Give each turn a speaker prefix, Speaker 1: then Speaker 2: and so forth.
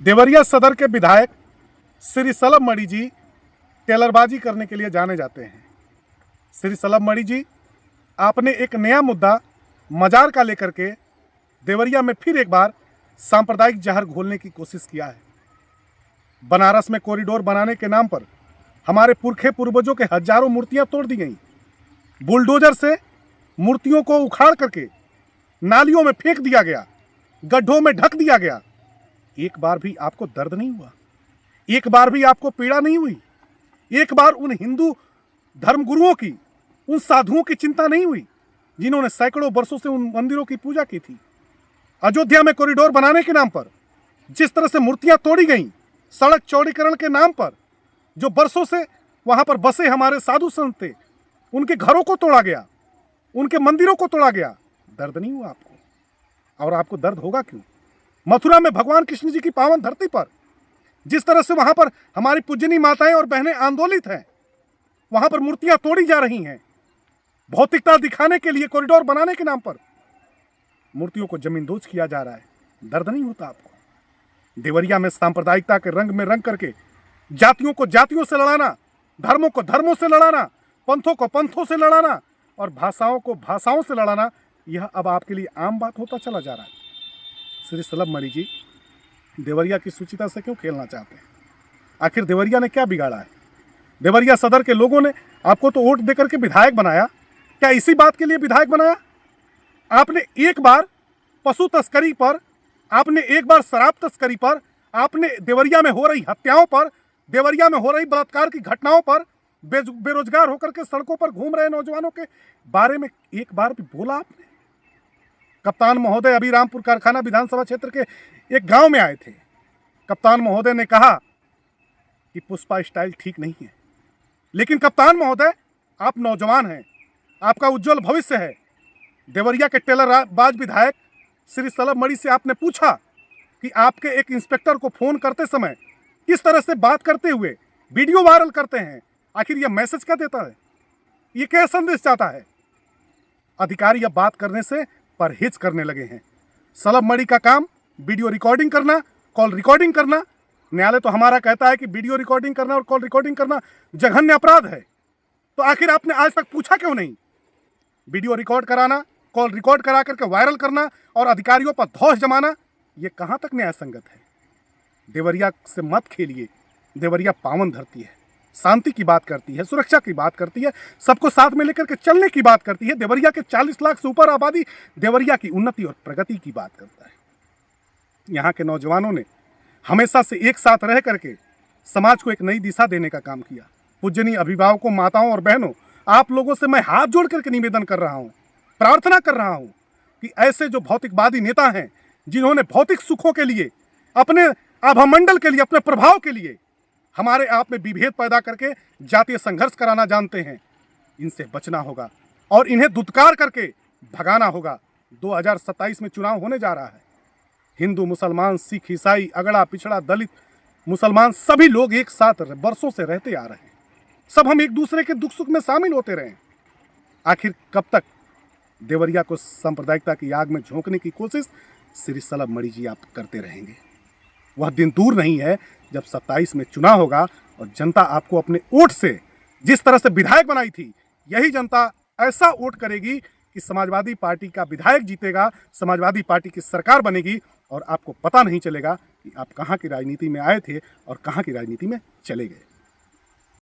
Speaker 1: देवरिया सदर के विधायक श्री सलभ मणि जी टेलरबाजी करने के लिए जाने जाते हैं। श्री सलभ मणि जी, आपने एक नया मुद्दा मजार का लेकर के देवरिया में फिर एक बार सांप्रदायिक जहर घोलने की कोशिश किया है। बनारस में कॉरिडोर बनाने के नाम पर हमारे पुरखे पूर्वजों के हजारों मूर्तियां तोड़ दी गईं। बुलडोजर से मूर्तियों को उखाड़ करके नालियों में फेंक दिया गया, गड्ढों में ढक दिया गया। एक बार भी आपको दर्द नहीं हुआ? एक बार भी आपको पीड़ा नहीं हुई? एक बार उन हिंदू धर्मगुरुओं की, उन साधुओं की चिंता नहीं हुई जिन्होंने सैकड़ों वर्षों से उन मंदिरों की पूजा की थी? अयोध्या में कॉरिडोर बनाने के नाम पर जिस तरह से मूर्तियां तोड़ी गईं, सड़क चौड़ीकरण के नाम पर जो वर्षों से वहां पर बसे हमारे साधु संत थे, उनके घरों को तोड़ा गया, उनके मंदिरों को तोड़ा गया। दर्द नहीं हुआ आपको? और आपको दर्द होगा क्यों? मथुरा में भगवान कृष्ण जी की पावन धरती पर जिस तरह से वहां पर हमारी पूजनी माताएं और बहनें आंदोलित हैं, वहां पर मूर्तियां तोड़ी जा रही हैं, भौतिकता दिखाने के लिए कॉरिडोर बनाने के नाम पर मूर्तियों को जमींदोज किया जा रहा है। दर्द नहीं होता आपको? देवरिया में सांप्रदायिकता के रंग में रंग करके जातियों को जातियों से लड़ाना, धर्मों को धर्मों से लड़ाना, पंथों को पंथों से लड़ाना और भाषाओं को भाषाओं से लड़ाना, यह अब आपके लिए आम बात होता चला जा रहा है। श्री सलभ मणि जी, देवरिया की सुचिता से क्यों खेलना चाहते हैं? आखिर देवरिया ने क्या बिगाड़ा है? देवरिया सदर के लोगों ने आपको तो वोट देकर के विधायक बनाया, क्या इसी बात के लिए विधायक बनाया? आपने एक बार पशु तस्करी पर, आपने एक बार शराब तस्करी पर, आपने देवरिया में हो रही हत्याओं पर, देवरिया में हो रही बलात्कार की घटनाओं पर, बेरोजगार होकर के सड़कों पर घूम रहे नौजवानों के बारे में एक बार भी बोला आपने? कप्तान महोदय अभी रामपुर कारखाना विधानसभा क्षेत्र के एक गांव में आए थे। कप्तान महोदय ने कहा कि पुष्पा स्टाइल ठीक नहीं है, लेकिन कप्तान महोदय, आप नौजवान हैं, आपका उज्जवल भविष्य है। देवरिया के टेलरबाज विधायक श्री सलभ मणि से आपने पूछा कि आपके एक इंस्पेक्टर को फोन करते समय किस तरह से बात करते हुए वीडियो वायरल करते हैं? आखिर यह मैसेज क्या देता है? ये क्या संदेश जाता है? अधिकारी अब बात करने से परहेज करने लगे हैं। सलभ मणि का काम वीडियो रिकॉर्डिंग करना, कॉल रिकॉर्डिंग करना। न्यायालय तो हमारा कहता है कि वीडियो रिकॉर्डिंग करना और कॉल रिकॉर्डिंग करना जघन्य अपराध है। तो आखिर आपने आज तक पूछा क्यों नहीं? वीडियो रिकॉर्ड कराना, कॉल रिकॉर्ड करा करके वायरल करना और अधिकारियों पर धौंस जमाना, ये कहां तक न्याय संगत है? देवरिया से मत खेलिए। देवरिया पावन धरती है, शांति की बात करती है, सुरक्षा की बात करती है, सबको साथ में लेकर के चलने की बात करती है। देवरिया के 40 लाख से ऊपर आबादी देवरिया की उन्नति और प्रगति की बात करता है। यहाँ के नौजवानों ने हमेशा से एक साथ रह करके समाज को एक नई दिशा देने का काम किया। पूजनीय अभिभावकों, माताओं और बहनों, आप लोगों से मैं हाथ जोड़ करके निवेदन कर रहा हूँ, प्रार्थना कर रहा हूँ कि ऐसे जो भौतिकवादी नेता हैं, जिन्होंने भौतिक सुखों के लिए, अपने आभामंडल के लिए, अपने प्रभाव के लिए हमारे आप में विभेद पैदा करके जातीय संघर्ष कराना जानते हैं, इनसे बचना होगा और इन्हें दुत्कार करके भगाना होगा। 2027 में चुनाव होने जा रहा है। हिंदू, मुसलमान, सिख, ईसाई, अगड़ा, पिछड़ा, दलित, मुसलमान, सभी लोग एक साथ वर्षों से रहते आ रहे हैं। सब हम एक दूसरे के दुख सुख में शामिल होते रहे। आखिर कब तक देवरिया को सांप्रदायिकता की आग में झोंकने की कोशिश श्री सलभ मणि जी आप करते रहेंगे? वह दिन दूर नहीं है जब 27 में चुनाव होगा और जनता आपको अपने वोट से जिस तरह से विधायक बनाई थी, यही जनता ऐसा वोट करेगी कि समाजवादी पार्टी का विधायक जीतेगा, समाजवादी पार्टी की सरकार बनेगी और आपको पता नहीं चलेगा कि आप कहाँ की राजनीति में आए थे और कहाँ की राजनीति में चले गए।